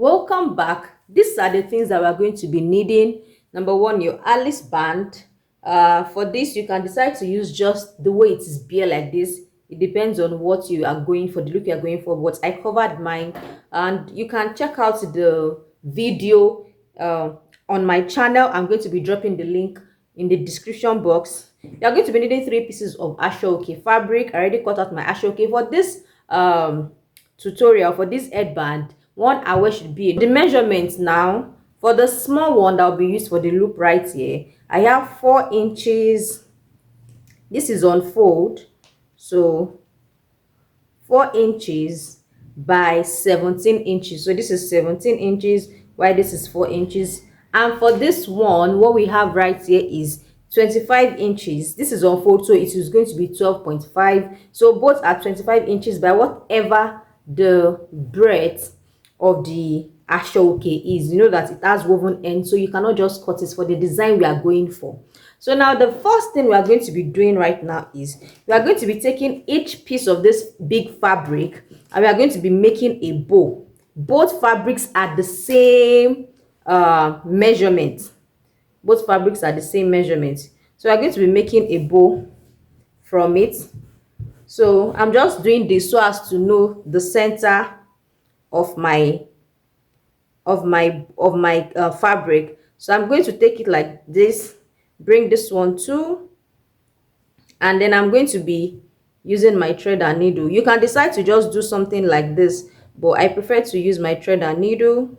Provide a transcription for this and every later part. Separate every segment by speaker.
Speaker 1: Welcome back. These are the things that we're going to be needing. Number one, your Alice band. For this, you can decide to use just the way it is bare like this. It depends on what you are going for, the look you are going for. But I covered mine, and you can check out the video on my channel. I'm going to be dropping the link in the description box. You are going to be needing 3 pieces of Asooke fabric. I already cut out my Asooke for this tutorial. For this headband, one hour should be the measurements. Now for the small one that will be used for the loop right here, I have 4 inches. This is on fold, so 4 inches by 17 inches. So this is 17 inches, while this is 4 inches. And for this one, what we have right here is 25 inches. This is on fold, so it is going to be 12.5. So both are 25 inches by whatever the breadth of the Asooke is. You know that it has woven end, so you cannot just cut it for the design we are going for. So now the first thing we are going to be doing right now is we are going to be taking each piece of this big fabric and we are going to be making a bow. Both fabrics are the same measurement. Both fabrics are the same measurement. So we are going to be making a bow from it. So I'm just doing this so as to know the center of my fabric. So I'm going to take it like this, bring this one too, and then I'm going to be using my thread and needle. You can decide to just do something like this, but I prefer to use my thread and needle.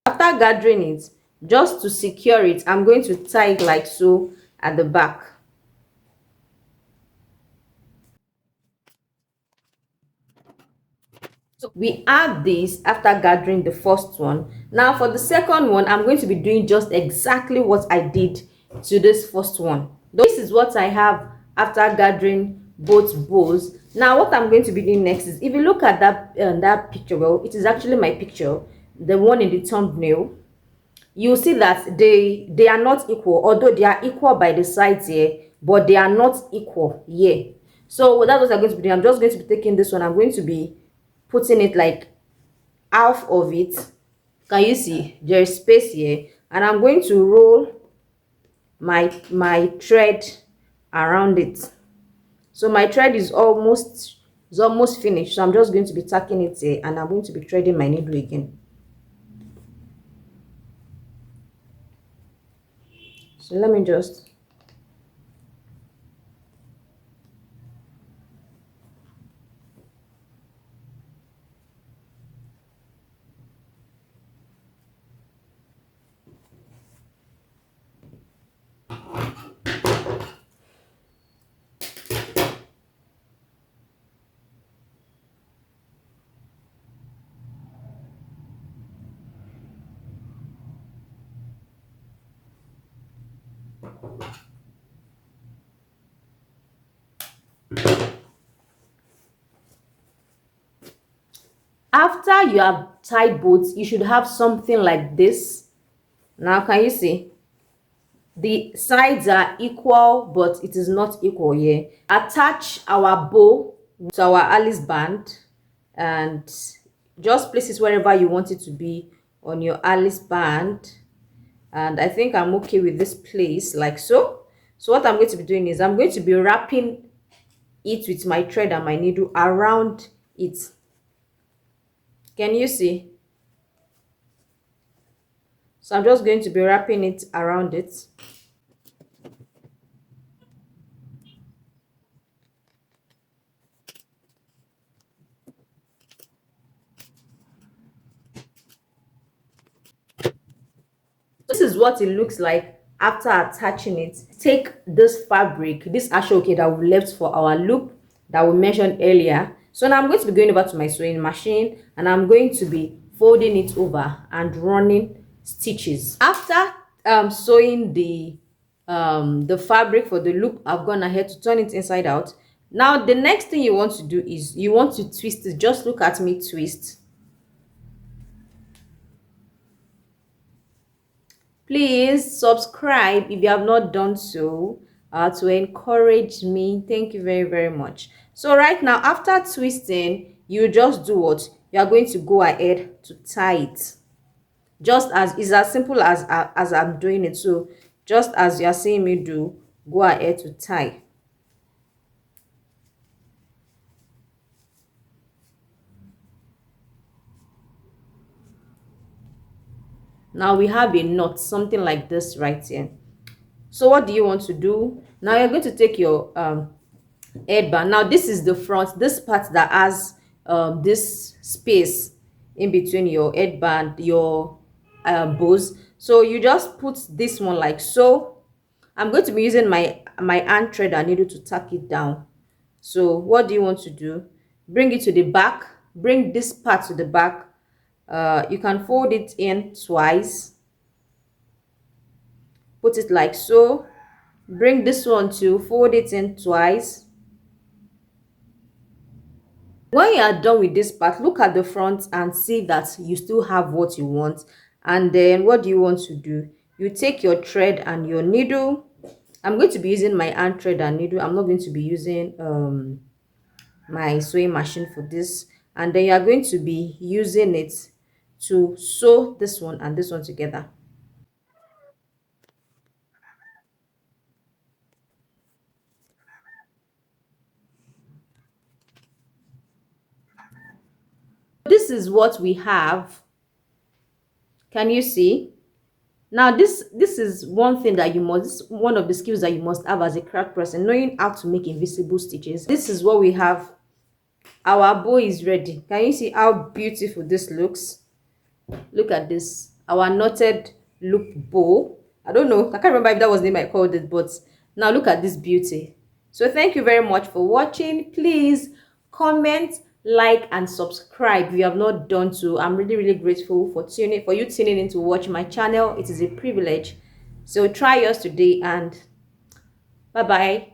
Speaker 1: After gathering it, just to secure it, I'm going to tie it like so at the back. So we add this after gathering the first one. Now for the second one, I'm going to be doing just exactly what I did to this first one. This is what I have after gathering both bows. Now what I'm going to be doing next is, if you look at that picture, well, it is actually my picture, the one in the thumbnail. You see that they are not equal, although they are equal by the sides here, but they are not equal here. So that's what I'm going to be doing. I'm just going to be taking this one. I'm going to be putting it like half of it. Can you see there is space here? And I'm going to roll my thread around it. So my thread is almost finished. So I'm just going to be tacking it here, and I'm going to be threading my needle again. So let me just after you have tied both, you should have something like this. Now can you see the sides are equal, but it is not equal here. Attach our bow to our Alice band and just place it wherever you want it to be on your Alice band. And I think I'm okay with this place like so. So what I'm going to be doing is I'm going to be wrapping it with my thread and my needle around it. Can you see? So I'm just going to be wrapping it around it. This is what it looks like after attaching it. Take this fabric, this Asooke that we left for our loop that we mentioned earlier. So now I'm going to be going over to my sewing machine and I'm going to be folding it over and running stitches. After sewing the fabric for the loop, I've gone ahead to turn it inside out. Now the next thing you want to do is you want to twist it. Just look at me twist. Please subscribe if you have not done so, to encourage me. Thank you very much. So right now, after twisting, you just do what? You are going to go ahead to tie it. Just as it's as simple as I'm doing it. So just as you are seeing me do, go ahead to tie. Now we have a knot, something like this right here. So what do you want to do? Now you're going to take your headband. Now this is the front, this part that has this space in between your headband, your bows. So you just put this one like so. I'm going to be using my hand thread and needle to tack it down. So what do you want to do? Bring it to the back. Bring this part to the back. You can fold it in twice. Put it like so. Bring this one to fold it in twice. When you are done with this part, look at the front and see that you still have what you want. And then what do you want to do? You take your thread and your needle. I'm going to be using my hand thread and needle. I'm not going to be using my sewing machine for this. And then you are going to be using it to sew this one and this one together. This is what we have. Can you see? Now this is one thing that you must, this is one of the skills that you must have as a craft person, knowing how to make invisible stitches. This is what we have. Our bow is ready. Can you see how beautiful this looks? Look at this, our knotted loop bow. I don't know, I can't remember if that was the name I called it, but now look at this beauty. So thank you very much for watching. Please comment, like, and subscribe if you have not done so. I'm really grateful for you tuning in to watch my channel. It is a privilege. So try yours today, and bye bye.